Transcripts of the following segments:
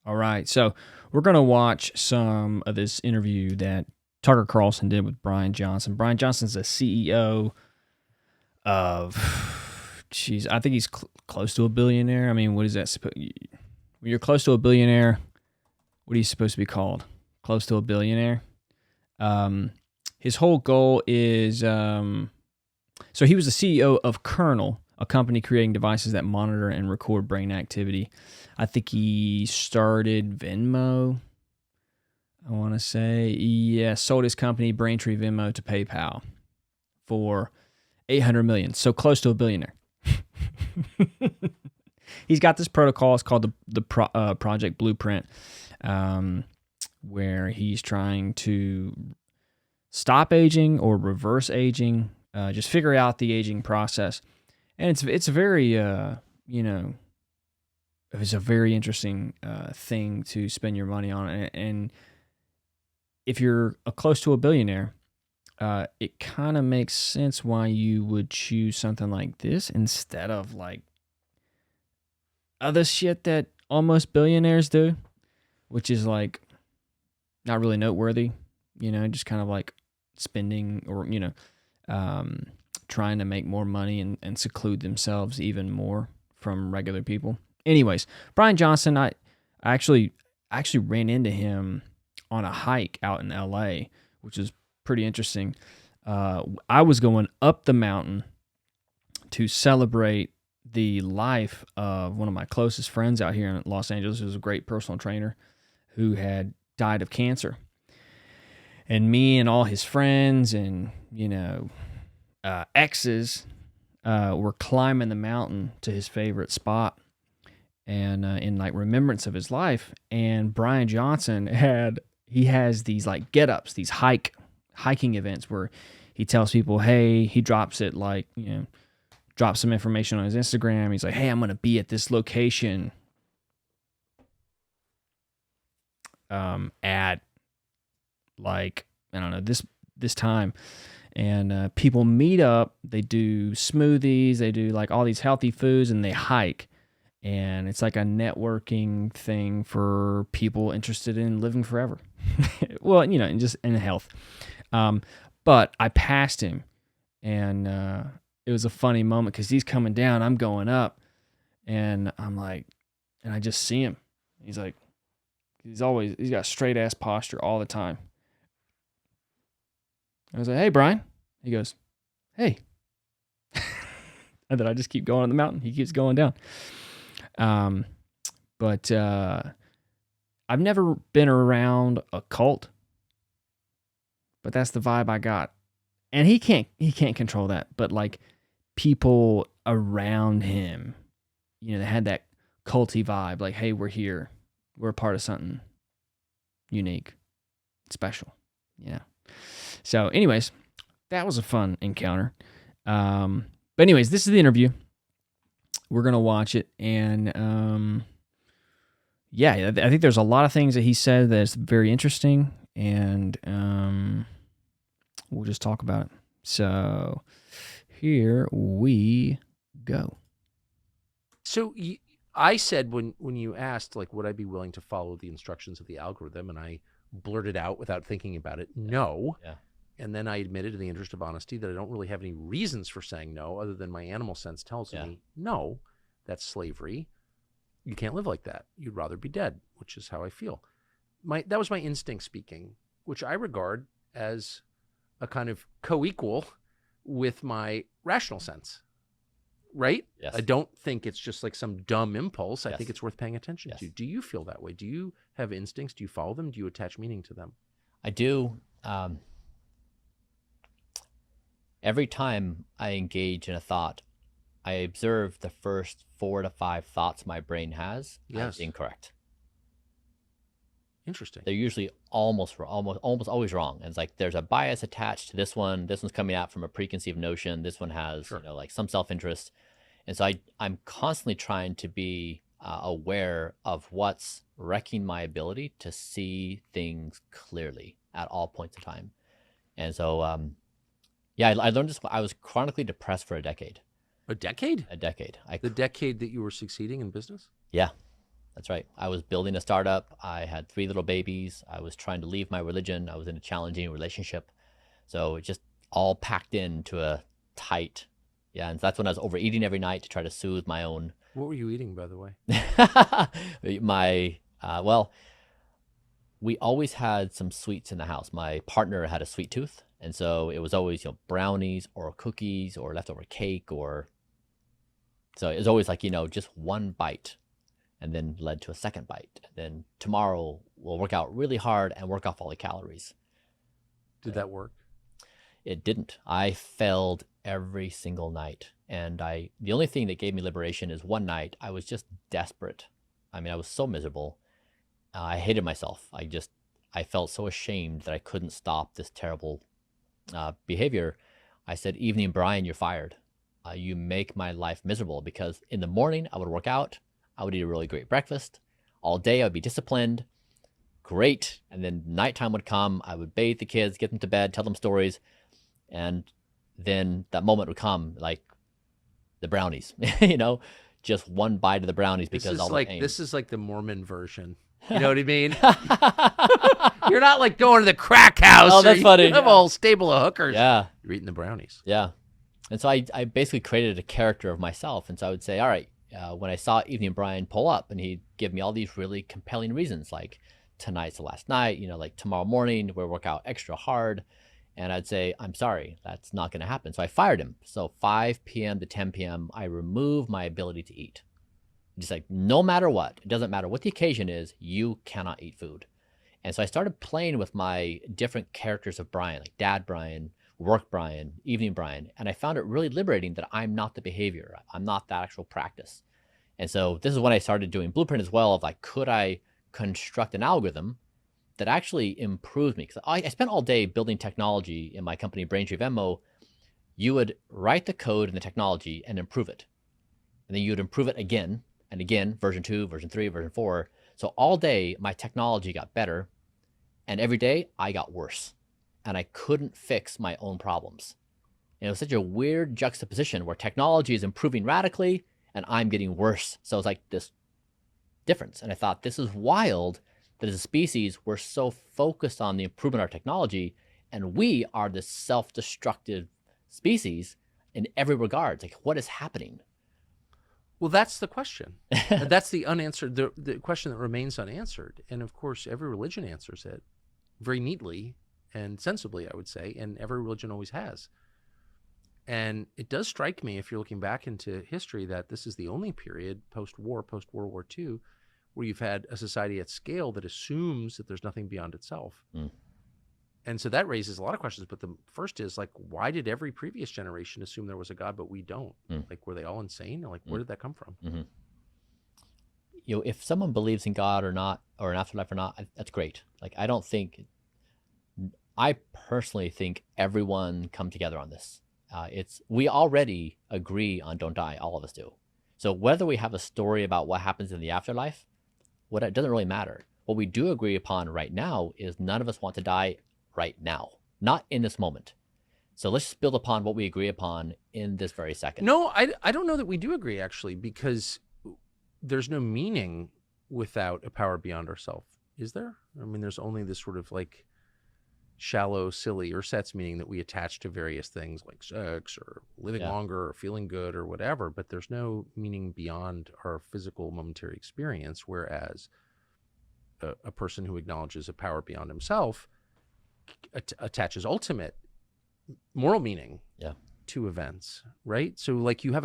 All right. So we're going to watch some of this interview that Tucker Carlson did with Bryan Johnson. Bryan Johnson's the CEO of, geez, I think he's close to a billionaire. I mean, what is that? When you're close to a billionaire, what are you supposed to be called? Close to a billionaire? His whole goal is, so he was the CEO of Kernel, a company creating devices that monitor and record brain activity. I think he started Venmo, I want to say. Yeah, sold his company Braintree Venmo to PayPal for $800 million. So close to a billionaire. He's got this protocol. It's called the Project Blueprint, where he's trying to stop aging or reverse aging, just figure out the aging process. And it's a very, it's a very interesting thing to spend your money on. And if you're close to a billionaire, it kind of makes sense why you would choose something like this instead of like other shit that almost billionaires do, which is like not really noteworthy, just kind of like spending or, trying to make more money and seclude themselves even more from regular people. Anyways, Bryan Johnson, I actually ran into him on a hike out in LA, which is pretty interesting. I was going up the mountain to celebrate the life of one of my closest friends out here in Los Angeles, who's a great personal trainer who had died of cancer. And me and all his friends and, exes were climbing the mountain to his favorite spot and in like remembrance of his life. And Bryan Johnson has these like get-ups, these hiking events where he tells people, hey, he drops it like, drops some information on his Instagram. He's like, hey, I'm going to be at this location at like, I don't know, this time. And people meet up, they do smoothies, they do like all these healthy foods, and they hike. And it's like a networking thing for people interested in living forever. Well, and just in health. But I passed him, and it was a funny moment because he's coming down, I'm going up, and I'm like, and I just see him. He's like, he's got straight ass posture all the time. I was like, hey, Bryan. He goes, hey. And then I just keep going on the mountain. He keeps going down. But I've never been around a cult, but that's the vibe I got. And he can't control that. But like people around him, they had that culty vibe. Like, hey, we're here. We're a part of something unique, special. Yeah. So anyways, that was a fun encounter. But anyways, this is the interview. We're going to watch it. And I think there's a lot of things that he said that's very interesting. And we'll just talk about it. So here we go. So I said when you asked, like, would I be willing to follow the instructions of the algorithm? And I blurted out without thinking about it, no. Yeah. And then I admitted, in the interest of honesty, that I don't really have any reasons for saying no other than my animal sense tells me, no, that's slavery. You can't live like that. You'd rather be dead, which is how I feel. That was my instinct speaking, which I regard as a kind of co-equal with my rational sense, right? Yes. I don't think it's just like some dumb impulse. I Yes. think it's worth paying attention to. Do you feel that way? Do you have instincts? Do you follow them? Do you attach meaning to them? I do. Every time I engage in a thought, I observe the first 4 to 5 thoughts my brain has as incorrect. Interesting. They're usually almost always wrong. And it's like there's a bias attached to this one. This one's coming out from a preconceived notion. This one has like some self-interest. And so I'm constantly trying to be aware of what's wrecking my ability to see things clearly at all points of time. And so, I learned this. I was chronically depressed for a decade. A decade? A decade. The decade that you were succeeding in business? Yeah. That's right. I was building a startup. I had 3 little babies. I was trying to leave my religion. I was in a challenging relationship. So it just all packed into a tight, yeah. And that's when I was overeating every night to try to soothe my own. What were you eating, by the way? Well, we always had some sweets in the house. My partner had a sweet tooth. And so it was always, brownies or cookies or leftover cake so it was always like, just one bite, and then led to a second bite. And then tomorrow we'll work out really hard and work off all the calories. Did that work? It didn't. I failed every single night. And the only thing that gave me liberation is one night I was just desperate. I mean, I was so miserable. I hated myself. I felt so ashamed that I couldn't stop this terrible behavior. I said, "Evening, Bryan, you're fired. You make my life miserable," because in the morning I would work out. I would eat a really great breakfast. All day I would be disciplined. Great. And then nighttime would come. I would bathe the kids, get them to bed, tell them stories. And then that moment would come, like the brownies, just one bite of the brownies because all the pain. This is like the Mormon version. You know what I mean? You're not like going to the crack house. Oh, that's funny. You have a whole stable of hookers. Yeah. You're eating the brownies. Yeah. And so I basically created a character of myself. And so I would say, all right, when I saw Evening Bryan pull up and he'd give me all these really compelling reasons, like tonight's the last night, like tomorrow morning we'll work out extra hard. And I'd say, I'm sorry, that's not going to happen. So I fired him. So 5 p.m. to 10 p.m., I removed my ability to eat. Just like, no matter what, it doesn't matter what the occasion is, you cannot eat food. And so I started playing with my different characters of Bryan, like Dad Bryan, Work Bryan, Evening Bryan. And I found it really liberating that I'm not the behavior. I'm not that actual practice. And so this is when I started doing Blueprint as well, of like, could I construct an algorithm that actually improved me? Because I spent all day building technology in my company, Braintree Venmo. You would write the code and the technology and improve it. And then you would improve it again and again, version 2, version 3, version 4. So all day, my technology got better. And every day, I got worse. And I couldn't fix my own problems. And it was such a weird juxtaposition where technology is improving radically and I'm getting worse. So it's like this difference. And I thought, this is wild that as a species, we're so focused on the improvement of our technology, and we are this self-destructive species in every regard. Like, what is happening? Well, that's the question. That's the unanswered, the question that remains unanswered. And of course, every religion answers it very neatly and sensibly, I would say, and every religion always has. And it does strike me, if you're looking back into history, that this is the only period post-war, post-World War II, where you've had a society at scale that assumes that there's nothing beyond itself. Mm. And so that raises a lot of questions. But the first is, like, why did every previous generation assume there was a God, but we don't? Like, were they all insane? Or, like, where did that come from? Mm-hmm. If someone believes in God or not, or an afterlife or not, that's great. Like, I personally think everyone come together on this. We already agree on don't die. All of us do. So whether we have a story about what happens in the afterlife, it doesn't really matter. What we do agree upon right now is none of us want to die right now, not in this moment. So let's just build upon what we agree upon in this very second. No, I don't know that we do agree, actually, because there's no meaning without a power beyond ourselves, is there? I mean, there's only this sort of like shallow, silly, or sets meaning that we attach to various things like sex or living longer or feeling good or whatever, but there's no meaning beyond our physical momentary experience, whereas a person who acknowledges a power beyond himself attaches ultimate moral meaning to events, right? So like you have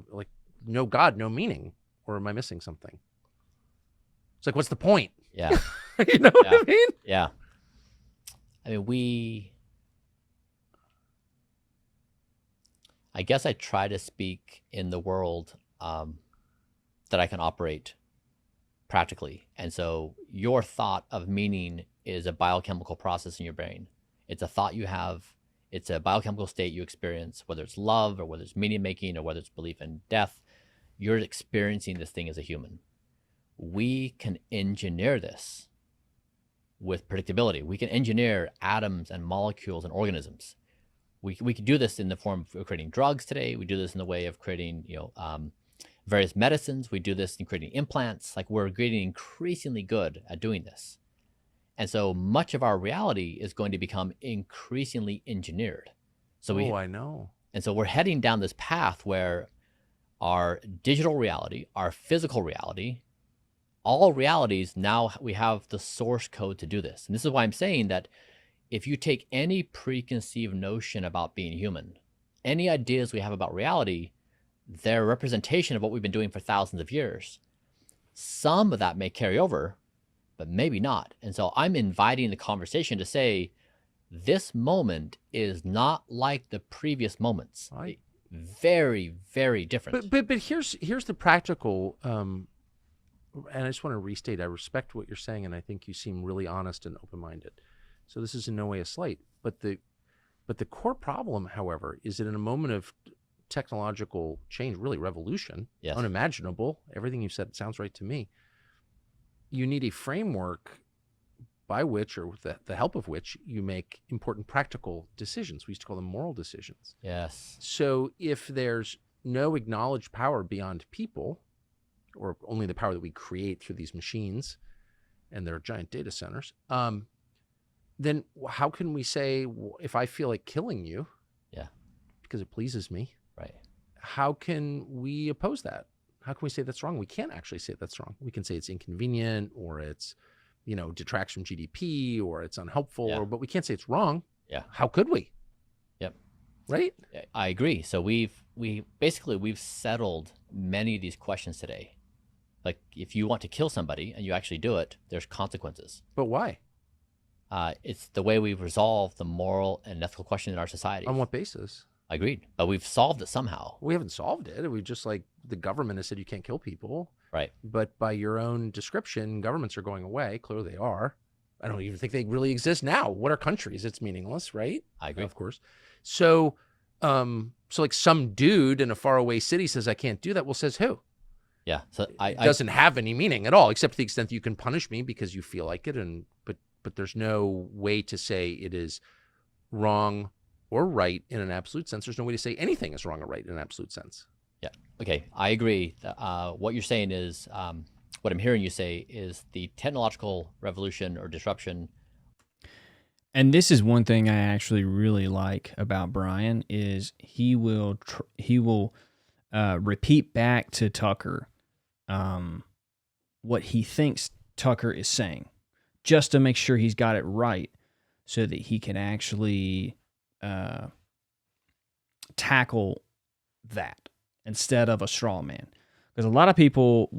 like no God, no meaning, or am I missing something? It's like, what's the point? Yeah. You know what I mean? Yeah. I mean, I guess I try to speak in the world that I can operate practically. And so your thought of meaning is a biochemical process in your brain. It's a thought you have. It's a biochemical state you experience, whether it's love or whether it's meaning making or whether it's belief in death. You're experiencing this thing as a human. We can engineer this with predictability. We can engineer atoms and molecules and organisms. We can do this in the form of creating drugs today. We do this in the way of creating, various medicines. We do this in creating implants. Like, we're getting increasingly good at doing this. And so much of our reality is going to become increasingly engineered. So I know. And so we're heading down this path where our digital reality, our physical reality, all realities, now we have the source code to do this. And this is why I'm saying that if you take any preconceived notion about being human, any ideas we have about reality, they're a representation of what we've been doing for thousands of years. Some of that may carry over, but maybe not. And so I'm inviting the conversation to say, this moment is not like the previous moments. Right. Very, very different. But here's the practical, and I just want to restate, I respect what you're saying, and I think you seem really honest and open-minded. So this is in no way a slight. But the core problem, however, is that in a moment of technological change, really revolution, Yes. unimaginable, everything you said sounds right to me, you need a framework by which, or with the help of which, you make important practical decisions. We used to call them moral decisions. Yes. So if there's no acknowledged power beyond people, or only the power that we create through these machines and their giant data centers, then how can we say, if I feel like killing you, Yeah. because it pleases me, Right. how can we oppose that? How can we say that's wrong? We can't actually say that's wrong. We can say it's inconvenient, or it's, detracts from GDP, or it's unhelpful, Yeah. but we can't say it's wrong. Yeah. How could we? Yep. Right? I agree. So we've settled many of these questions today. Like, if you want to kill somebody and you actually do it, there's consequences. But why? It's the way we've resolved the moral and ethical question in our society. On what basis? Agreed. But we've solved it somehow. We haven't solved it. We just, like, the government has said you can't kill people. Right. But by your own description, governments are going away. Clearly they are. I don't even think they really exist now. What are countries? It's meaningless, right? I agree. Of course. So like some dude in a faraway city says, I can't do that. Well, says who? Yeah. So It doesn't have any meaning at all, except to the extent that you can punish me because you feel like it. But there's no way to say it is wrong or right in an absolute sense. There's no way to say anything is wrong or right in an absolute sense. Yeah. Okay. I agree. What you're saying is, what I'm hearing you say is the technological revolution or disruption. And this is one thing I actually really like about Bryan is he will repeat back to Tucker what he thinks Tucker is saying, just to make sure he's got it right, so that he can actually tackle that instead of a straw man. Because a lot of people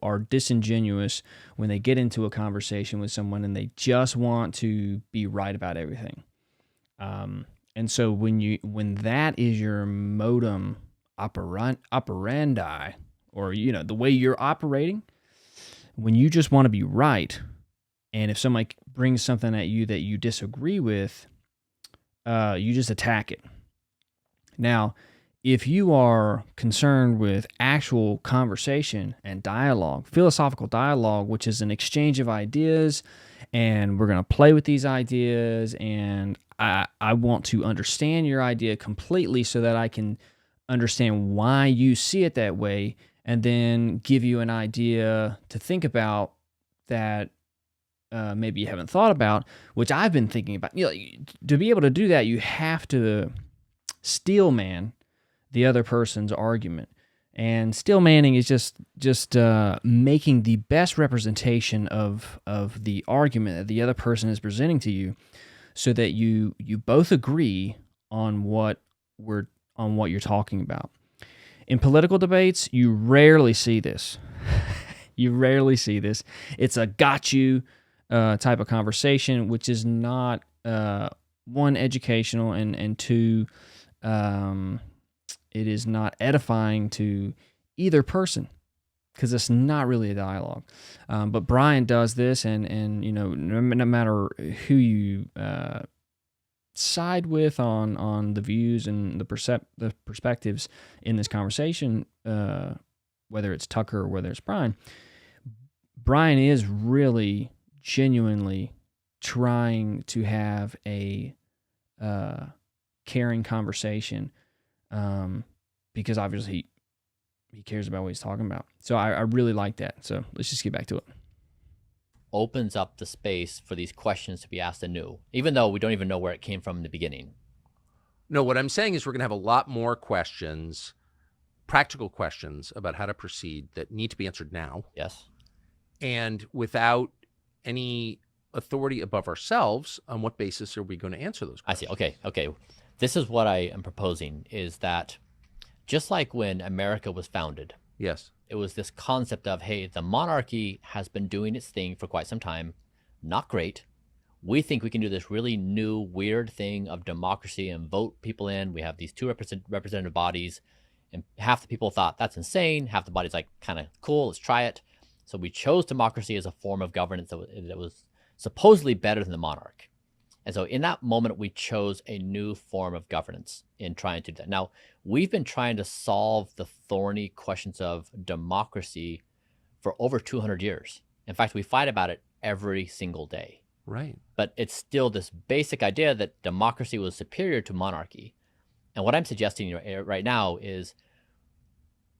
are disingenuous when they get into a conversation with someone and they just want to be right about everything. And so when that is your modum operandi, or the way you're operating, when you just want to be right, and if somebody brings something at you that you disagree with, you just attack it. Now, if you are concerned with actual conversation and dialogue, philosophical dialogue, which is an exchange of ideas, and we're going to play with these ideas, and I want to understand your idea completely so that I can understand why you see it that way, and then give you an idea to think about that maybe you haven't thought about, which I've been thinking about. To be able to do that, you have to steel man the other person's argument. And steel manning is just making the best representation of the argument that the other person is presenting to you, so that you both agree on what you're talking about. In political debates, you rarely see this. You rarely see this. It's a got you type of conversation, which is not one, educational, and two, it is not edifying to either person, because it's not really a dialogue. But Bryan does this, and no matter who you side with on the views and the perspectives in this conversation, whether it's Tucker or whether it's Bryan is really genuinely trying to have a caring conversation, because obviously he cares about what he's talking about. So I really like that. So let's just get back to it. Opens up the space for these questions to be asked anew, even though we don't even know where it came from in the beginning. No, what I'm saying is we're going to have a lot more questions, practical questions about how to proceed that need to be answered now. Yes. And without any authority above ourselves, on what basis are we going to answer those questions? I see. Okay. This is what I am proposing, is that just like when America was founded, Yes. it was this concept of, hey, the monarchy has been doing its thing for quite some time. Not great. We think we can do this really new, weird thing of democracy and vote people in. We have these two representative bodies, and half the people thought that's insane. Half the body's like, kind of cool, let's try it. So we chose democracy as a form of governance that was supposedly better than the monarch. And so in that moment, we chose a new form of governance in trying to do that. Now, we've been trying to solve the thorny questions of democracy for over 200 years. In fact, we fight about it every single day. Right. But it's still this basic idea that democracy was superior to monarchy. And what I'm suggesting right now is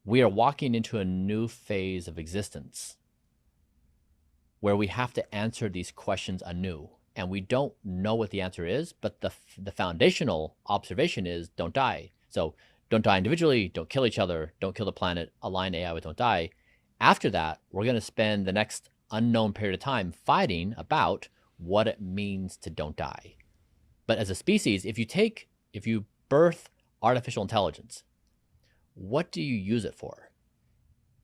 we are walking into a new phase of existence where we have to answer these questions anew. And we don't know what the answer is, but the foundational observation is don't die. So don't die individually, don't kill each other, don't kill the planet, align AI with don't die. After that, we're going to spend the next unknown period of time fighting about what it means to don't die. But as a species, if you birth artificial intelligence, what do you use it for?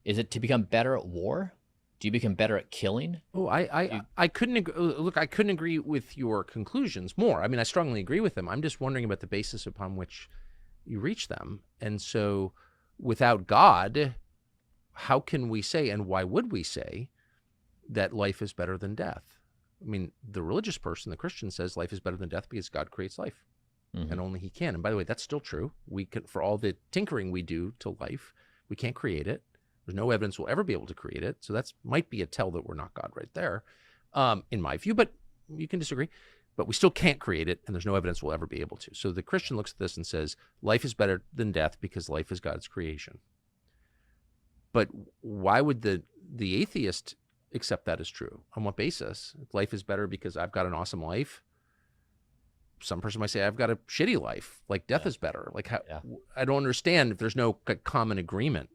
Is it to become better at war? Do you become better at killing? Oh, I couldn't look. I couldn't agree with your conclusions more. I mean, I strongly agree with them. I'm just wondering about the basis upon which you reach them. And so, without God, how can we say, and why would we say, that life is better than death? I mean, the religious person, the Christian, says life is better than death because God creates life, and only He can. And by the way, that's still true. We can, for all the tinkering we do to life, we can't create it. There's no evidence we'll ever be able to create it. So that might be a tell that we're not God right there, in my view, but you can disagree. But we still can't create it, and there's no evidence we'll ever be able to. So the Christian looks at this and says, life is better than death because life is God's creation. But why would the atheist accept that as true? On what basis? If life is better because I've got an awesome life, some person might say I've got a shitty life, like death is better. Like how, I don't understand if there's no common agreement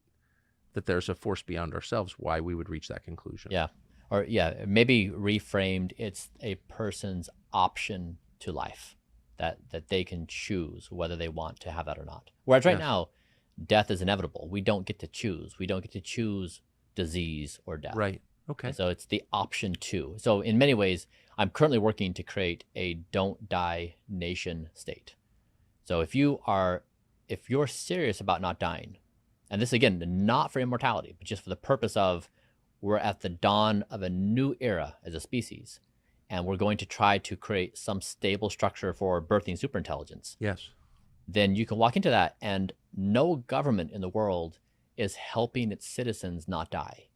that there's a force beyond ourselves, why we would reach that conclusion. Yeah. Or maybe reframed, it's a person's option to life that they can choose whether they want to have that or not. Whereas right now, death is inevitable. We don't get to choose. We don't get to choose disease or death. Right. Okay. And so it's the option to. So in many ways, I'm currently working to create a don't die nation state. So if you're serious about not dying, and this, again, not for immortality, but just for the purpose of we're at the dawn of a new era as a species, and we're going to try to create some stable structure for birthing superintelligence. Yes. Then you can walk into that, and no government in the world is helping its citizens not die.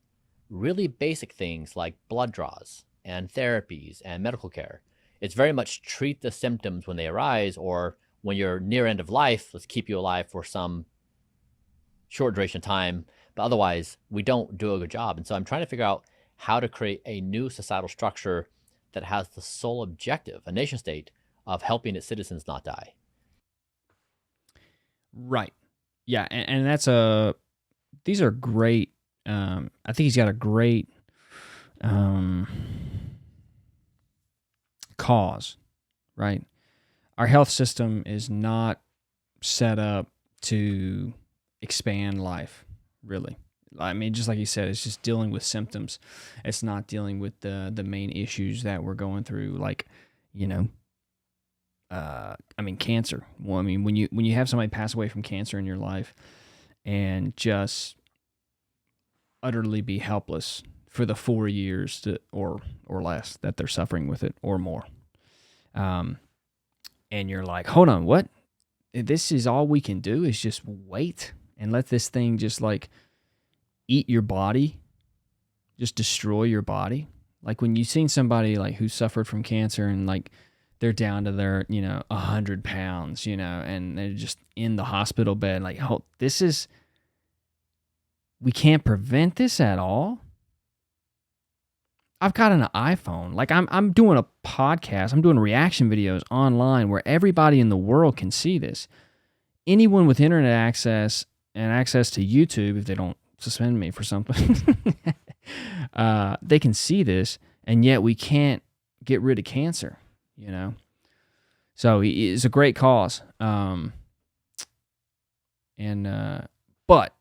Really basic things like blood draws and therapies and medical care. It's very much treat the symptoms when they arise, or when you're near end of life, let's keep you alive for some short duration of time, but otherwise we don't do a good job. And so I'm trying to figure out how to create a new societal structure that has the sole objective, a nation state, of helping its citizens not die. Right. Yeah, and these are great. I think he's got a great cause, right? Our health system is not set up to expand life, really. I mean, just like you said, it's just dealing with symptoms. It's not dealing with the main issues that we're going through, like, cancer. Well, I mean, when you have somebody pass away from cancer in your life and just utterly be helpless for the 4 years or less that they're suffering with it, or more, and you're like, hold on, what? This is all we can do is just wait and let this thing just like eat your body, just destroy your body. Like when you've seen somebody like who suffered from cancer and like they're down to their, 100 pounds, and they're just in the hospital bed. Like, oh, this is we can't prevent this at all. I've got an iPhone. Like I'm doing a podcast. I'm doing reaction videos online where everybody in the world can see this. Anyone with internet access and access to YouTube, if they don't suspend me for something, they can see this, and yet we can't get rid of cancer, you know? So it's a great cause. But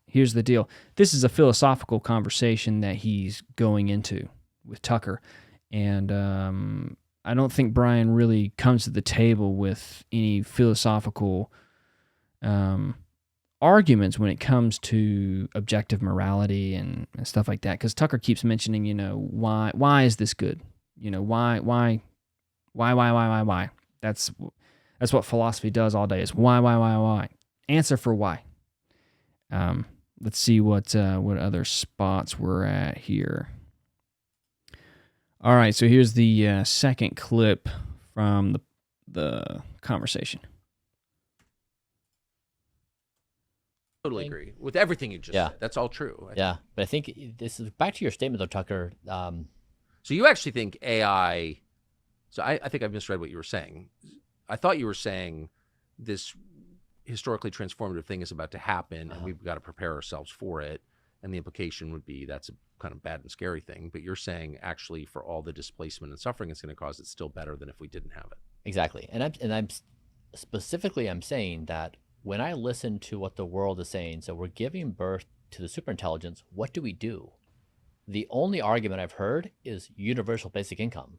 here's the deal. This is a philosophical conversation that he's going into with Tucker. And I don't think Bryan really comes to the table with any philosophical arguments when it comes to objective morality and stuff like that. Because Tucker keeps mentioning, you know, why is this good? You know, why? That's what philosophy does all day, is why? Answer for why. Let's see what other spots we're at here. All right, so here's the second clip from the conversation. Totally agree with everything you just said. That's all true. But I think this is back to your statement, though, Tucker. So you actually think AI? So I think I misread what you were saying. I thought you were saying this historically transformative thing is about to happen, and we've got to prepare ourselves for it. And the implication would be that's a kind of bad and scary thing. But you're saying actually for all the displacement and suffering it's going to cause, it's still better than if we didn't have it. Exactly. And I'm specifically saying that when I listen to what the world is saying, so we're giving birth to the superintelligence, what do? The only argument I've heard is universal basic income.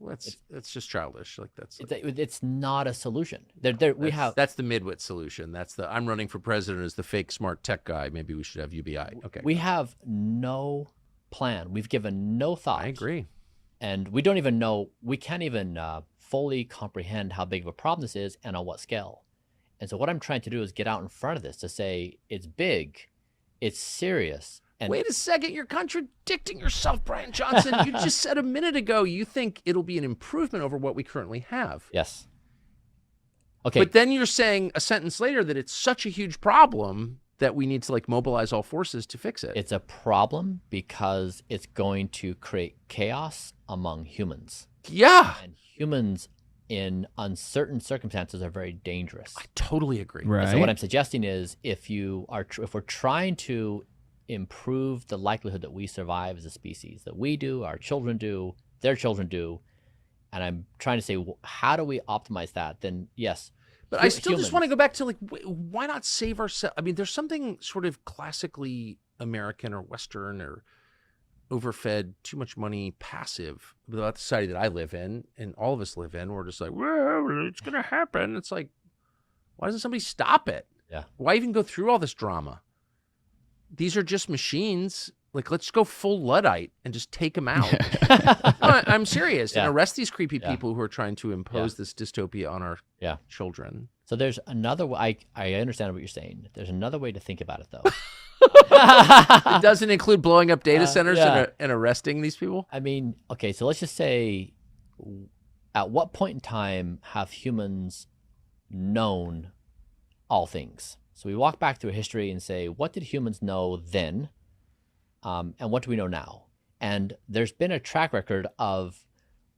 Well, that's just childish. Like it's not a solution. That's the midwit solution. That's the I'm running for president as the fake smart tech guy. Maybe we should have UBI. Okay. We have no plan. We've given no thought. I agree. And we don't even know. We can't even fully comprehend how big of a problem this is and on what scale. And so what I'm trying to do is get out in front of this to say it's big, it's serious. And wait a second, you're contradicting yourself, Bryan Johnson. You just said a minute ago you think it'll be an improvement over what we currently have. Yes. Okay. But then you're saying a sentence later that it's such a huge problem that we need to like mobilize all forces to fix it. It's a problem because it's going to create chaos among humans. Yeah. And humans in uncertain circumstances are very dangerous. I totally agree. Right. And so what I'm suggesting is if we're trying to improve the likelihood that we survive as a species, that we do, our children do, their children do, and I'm trying to say, how do we optimize that? Then yes. But I still just want to go back to like, why not save ourselves? I mean, there's something sort of classically American or Western or overfed, too much money, passive about the society that I live in and all of us live in. We're just like, well, it's going to happen. It's like, why doesn't somebody stop it? Yeah. Why even go through all this drama? These are just machines. Like, let's go full Luddite and just take them out. No, I'm serious. Yeah. And arrest these creepy people who are trying to impose this dystopia on our children. So there's another way. I understand what you're saying. There's another way to think about it, though. It doesn't include blowing up data centers and arresting these people? I mean, okay, so let's just say, at what point in time have humans known all things? So we walk back through history and say, what did humans know then? And what do we know now? And there's been a track record of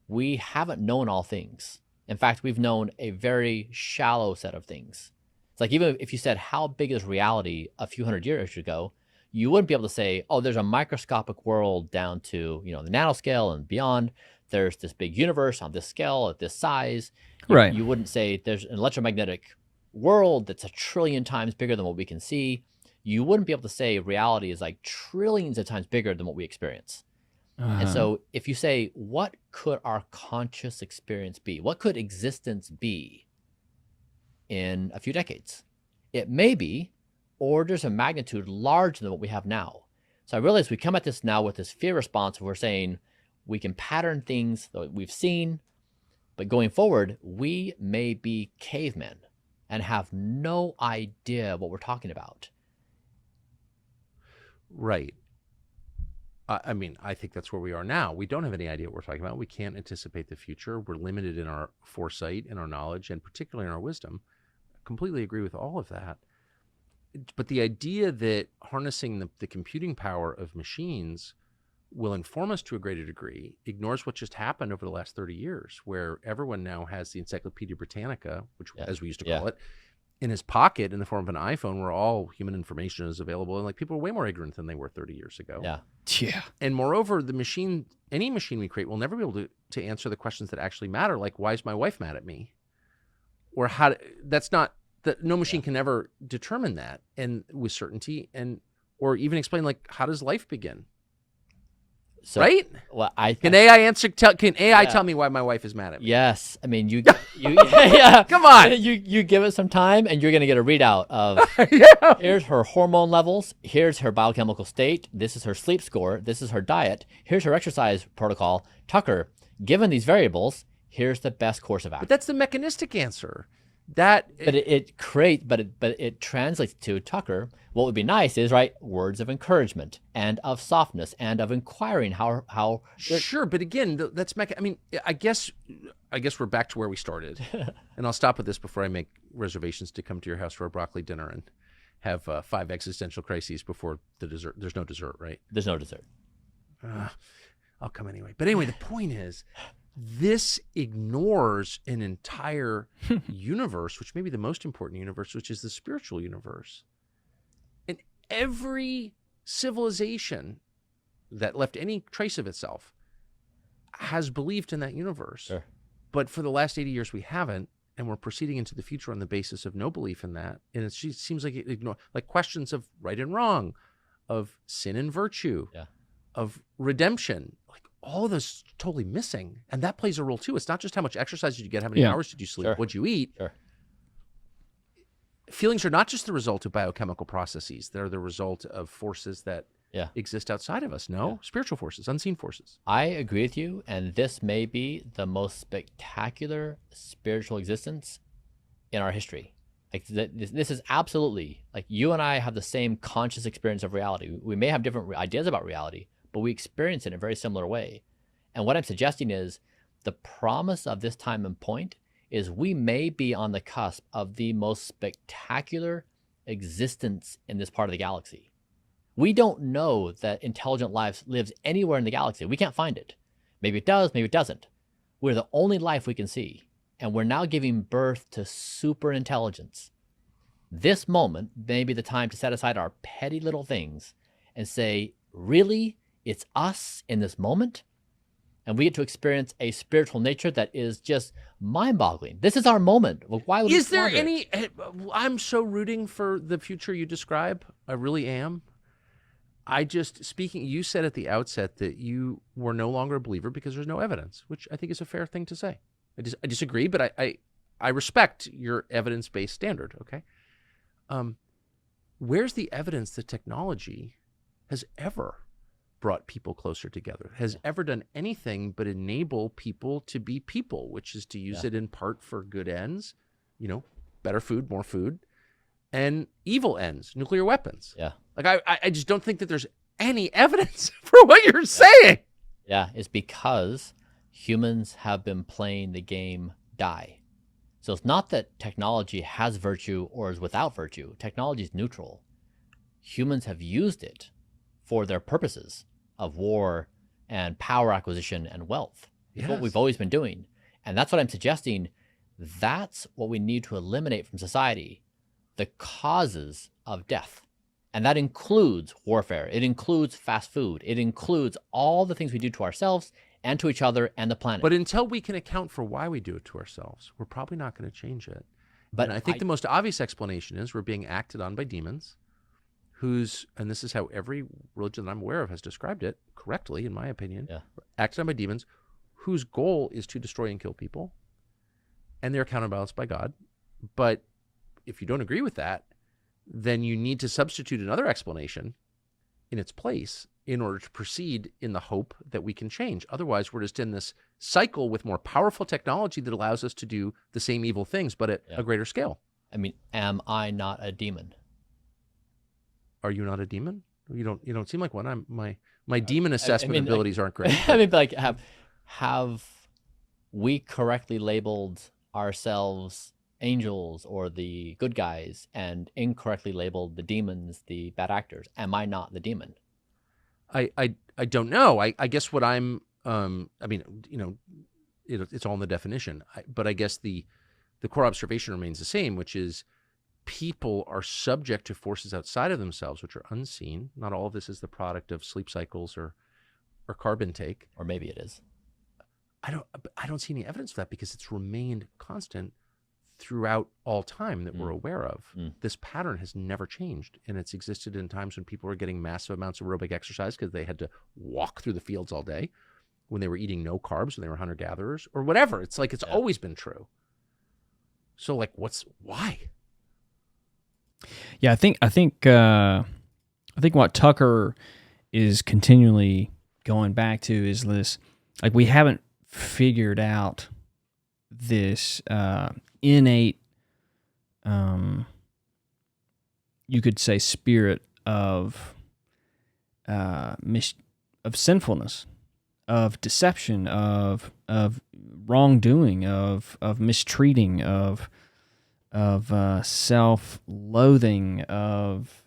we haven't known all things. In fact, we've known a very shallow set of things. It's like even if you said, how big is reality a few hundred years ago, you wouldn't be able to say, oh, there's a microscopic world down to, the nanoscale and beyond. There's this big universe on this scale at this size. Right. You wouldn't say there's an electromagnetic world that's 1 trillion times bigger than what we can see. You wouldn't be able to say reality is like trillions of times bigger than what we experience. And so if you say, what could our conscious experience be? What could existence be in a few decades? It may be orders of magnitude larger than what we have now. So I realize we come at this now with this fear response. We're saying we can pattern things that we've seen, but going forward, we may be cavemen and have no idea what we're talking about. Right. I mean, I think that's where we are now. We don't have any idea what we're talking about. We can't anticipate the future. We're limited in our foresight, in our knowledge, and particularly in our wisdom. I completely agree with all of that. But the idea that harnessing the computing power of machines will inform us to a greater degree ignores what just happened over the last 30 years, where everyone now has the Encyclopedia Britannica, which, as we used to call it, in his pocket in the form of an iPhone, where all human information is available. And like, people are way more ignorant than they were 30 years ago. Yeah. And moreover, any machine we create will never be able to answer the questions that actually matter, like, why is my wife mad at me? Or no machine can ever determine that and with certainty, or even explain, like, how does life begin? So, right? Well, can AI tell me why my wife is mad at me? Yes. I mean, yeah. Come on. You give it some time, and you're going to get a readout of here's her hormone levels, here's her biochemical state, this is her sleep score, this is her diet, here's her exercise protocol. Tucker, given these variables, here's the best course of action. But that's the mechanistic answer. It translates to, Tucker, what would be nice is, right, words of encouragement and of softness and of inquiring how Sure, but again, I guess we're back to where we started. And I'll stop with this before I make reservations to come to your house for a broccoli dinner and have 5 existential crises before the dessert. There's no dessert, right? There's no dessert. I'll come anyway. But anyway, the point is, this ignores an entire universe, which may be the most important universe, which is the spiritual universe. And every civilization that left any trace of itself has believed in that universe. Sure. But for the last 80 years, we haven't, and we're proceeding into the future on the basis of no belief in that. And it seems like it ignores, like, questions of right and wrong, of sin and virtue, of redemption, like, all of this totally missing. And that plays a role too. It's not just how much exercise did you get, how many hours did you sleep, what'd you eat. Feelings are not just the result of biochemical processes. They're the result of forces that exist outside of us. Spiritual forces, unseen forces. I agree with you. And this may be the most spectacular spiritual existence in our history. Like, this is absolutely, like, you and I have the same conscious experience of reality. We may have different ideas about reality, but we experience it in a very similar way. And what I'm suggesting is the promise of this time and point is we may be on the cusp of the most spectacular existence in this part of the galaxy. We don't know that intelligent life lives anywhere in the galaxy. We can't find it. Maybe it does, maybe it doesn't. We're the only life we can see. And we're now giving birth to super intelligence. This moment may be the time to set aside our petty little things and say, really? It's us in this moment? And we get to experience a spiritual nature that is just mind-boggling. This is our moment. Why would Is there any... I'm so rooting for the future you describe. I really am. You said at the outset that you were no longer a believer because there's no evidence, which I think is a fair thing to say. I disagree, but I respect your evidence-based standard, okay? Where's the evidence that technology has ever brought people closer together, has ever done anything but enable people to be people, which is to use it in part for good ends, better food, more food, and evil ends, nuclear weapons. Yeah. Like, I just don't think that there's any evidence for what you're saying. Yeah, it's because humans have been playing the game die. So it's not that technology has virtue or is without virtue. Technology is neutral. Humans have used it for their purposes of war and power acquisition and wealth. It's what we've always been doing. And that's what I'm suggesting. That's what we need to eliminate from society, the causes of death. And that includes warfare. It includes fast food. It includes all the things we do to ourselves and to each other and the planet. But until we can account for why we do it to ourselves, we're probably not going to change it. And I think the most obvious explanation is we're being acted on by demons and this is how every religion that I'm aware of has described it correctly, in my opinion, acted on by demons whose goal is to destroy and kill people, and they're counterbalanced by God. But if you don't agree with that, then you need to substitute another explanation in its place in order to proceed in the hope that we can change. Otherwise, we're just in this cycle with more powerful technology that allows us to do the same evil things, but at a greater scale. I mean, am I not a demon? Are you not a demon? You don't seem like one. My demon assessment abilities aren't great. I mean, like, have we correctly labeled ourselves angels or the good guys and incorrectly labeled the demons the bad actors? Am I not the demon? I don't know. I guess what I'm I mean, it's all in the definition. But I guess the core observation remains the same, which is people are subject to forces outside of themselves, which are unseen. Not all of this is the product of sleep cycles or carb intake. Or maybe it is. I don't see any evidence of that because it's remained constant throughout all time that we're aware of. This pattern has never changed, and it's existed in times when people were getting massive amounts of aerobic exercise because they had to walk through the fields all day, when they were eating no carbs, when they were hunter-gatherers, or whatever. It's like it's always been true. So, like, why? Yeah, I think what Tucker is continually going back to is this, like, we haven't figured out this innate, you could say, spirit of sinfulness, of deception, of wrongdoing, of mistreating, of self-loathing, of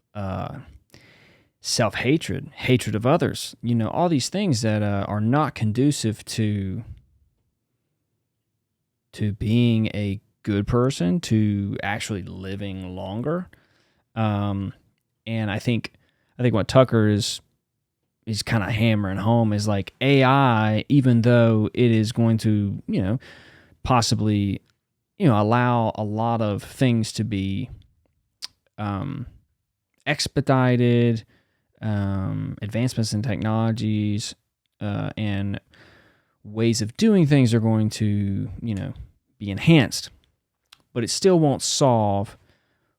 self-hatred, hatred of others. All these things that are not conducive to being a good person, to actually living longer. And I think what Tucker is kind of hammering home is, like, AI, even though it is going to, possibly, allow a lot of things to be expedited, advancements in technologies and ways of doing things are going to, be enhanced, but it still won't solve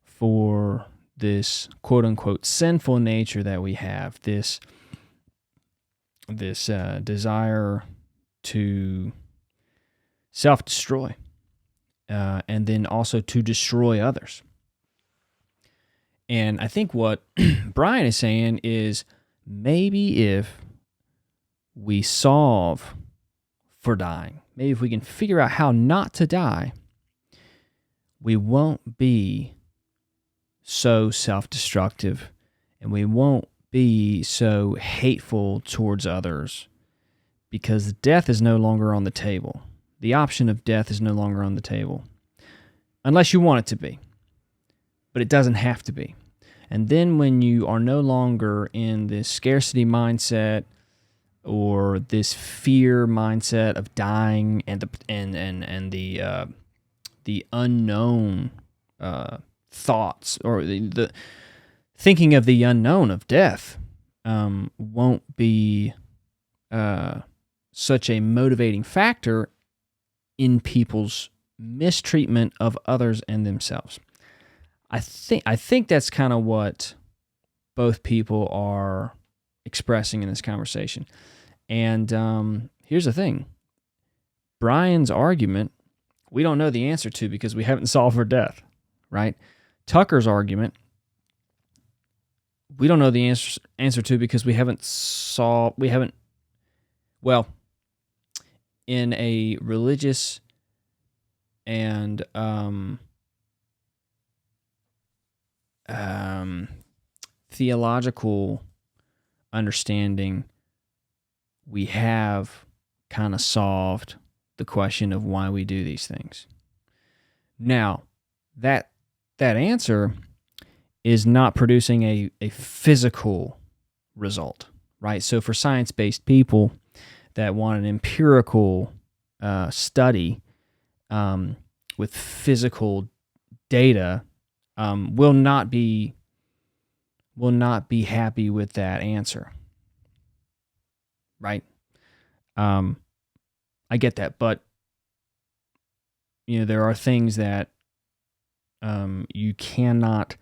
for this quote-unquote sinful nature that we have, this desire to self-destroy, and then also to destroy others. And I think what Bryan is saying is, maybe if we solve for dying, maybe if we can figure out how not to die, we won't be so self-destructive, and we won't be so hateful towards others, because death is no longer on the table. The option of death is no longer on the table, unless you want it to be, but it doesn't have to be. And then when you are no longer in this scarcity mindset or this fear mindset of dying and the unknown thoughts, or the thinking of the unknown of death, won't be such a motivating factor in people's mistreatment of others and themselves. I think that's kind of what both people are expressing in this conversation. And here's the thing. Bryan's argument, we don't know the answer to because we haven't solved for death, right? Tucker's argument, we don't know the answer to because we haven't, in a religious and theological understanding, we have kind of solved the question of why we do these things. Now, that answer is not producing a physical result, right? So for science-based people that want an empirical study with physical data, will not be happy with that answer, right? I get that, but there are things that you cannot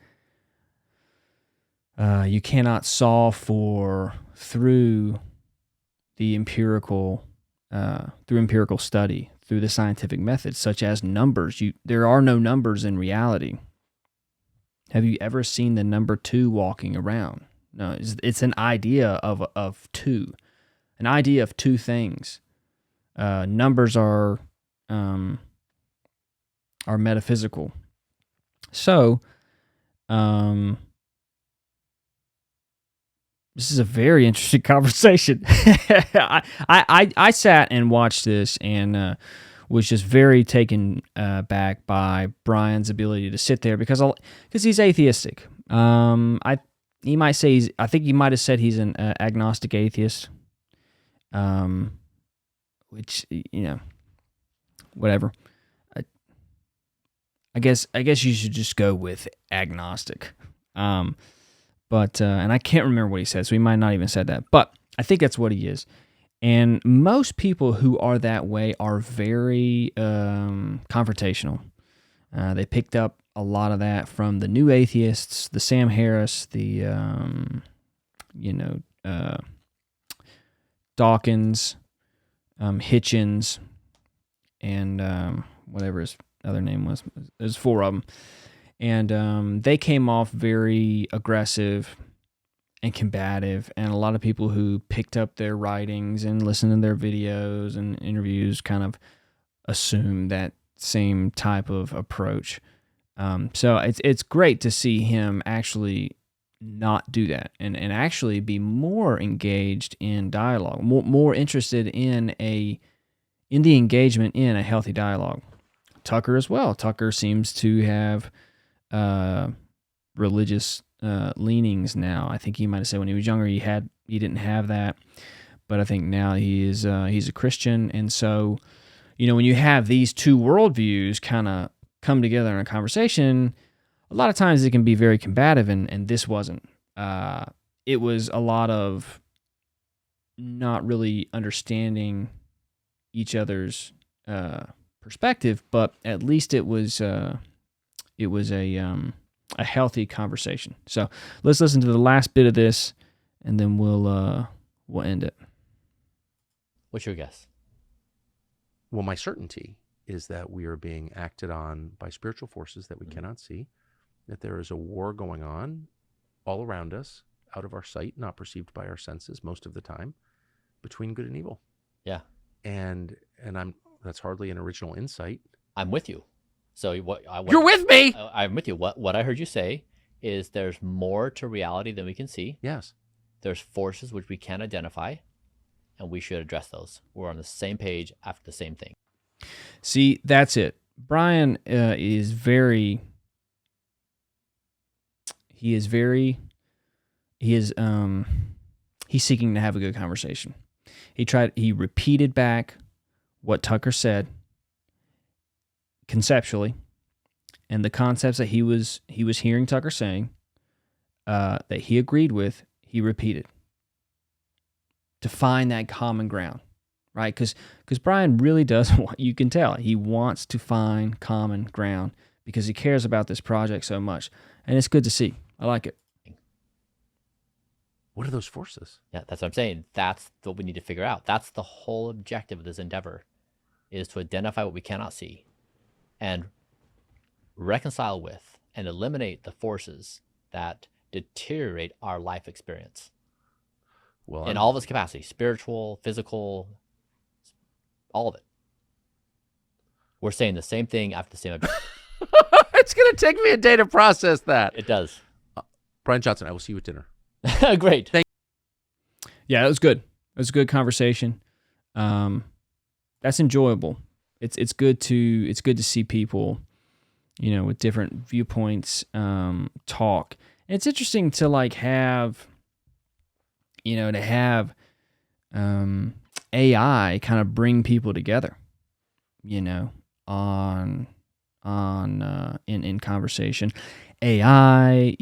solve for through the empirical study, through the scientific methods, such as numbers. There are no numbers in reality. Have you ever seen the number 2 walking around? No, it's an idea of two, an idea of two things. Numbers are are metaphysical. So, this is a very interesting conversation. I sat and watched this and was just very taken back by Bryan's ability to sit there because he's atheistic. He might say I think he might have said he's an agnostic atheist. Which whatever. I guess you should just go with agnostic. But and I can't remember what he said, so he might not even said that. But I think that's what he is. And most people who are that way are very confrontational. They picked up a lot of that from the new atheists, the Sam Harris, the Dawkins, Hitchens, and whatever his other name was. There's 4 of them. And they came off very aggressive and combative. And a lot of people who picked up their writings and listened to their videos and interviews kind of assumed that same type of approach. So it's great to see him actually not do that and actually be more engaged in dialogue, more interested in the engagement in a healthy dialogue. Tucker as well. Tucker seems to have religious leanings now. I think he might have said when he was younger he didn't have that, but I think now he's a Christian, and so when you have these 2 worldviews kind of come together in a conversation, a lot of times it can be very combative, and this wasn't. It was a lot of not really understanding each other's perspective, but at least it was a healthy conversation. So let's listen to the last bit of this, and then we'll end it. What's your guess? Well, my certainty is that we are being acted on by spiritual forces that we cannot see, that there is a war going on all around us, out of our sight, not perceived by our senses most of the time, between good and evil. Yeah. And that's hardly an original insight. I'm with you. So you're with me. I'm with you. What I heard you say is there's more to reality than we can see. Yes. There's forces which we can't identify, and we should address those. We're on the same page after the same thing. See, that's it. Bryan is very. He's seeking to have a good conversation. He repeated back what Tucker said conceptually, and the concepts that he was hearing Tucker saying that he agreed with, he repeated to find that common ground, right? Because Bryan really does want, you can tell, he wants to find common ground because he cares about this project so much, and it's good to see. I like it. What are those forces? Yeah, that's what I'm saying. That's what we need to figure out. That's the whole objective of this endeavor, is to identify what we cannot see and reconcile with and eliminate the forces that deteriorate our life experience. Well, in all of its capacity, spiritual, physical, all of it. We're saying the same thing after the same objective. It's going to take me a day to process that. It does. Bryan Johnson, I will see you at dinner. Great. Yeah, that was good. It was a good conversation. That's enjoyable. It's good to see people, with different viewpoints talk. And it's interesting to have AI kind of bring people together, in conversation. AI,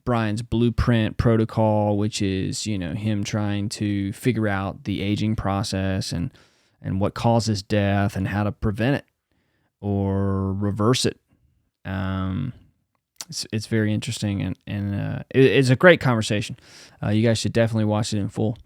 Bryan's blueprint protocol, which is, him trying to figure out the aging process and what causes death and how to prevent it or reverse it. It's very interesting and it's a great conversation. You guys should definitely watch it in full.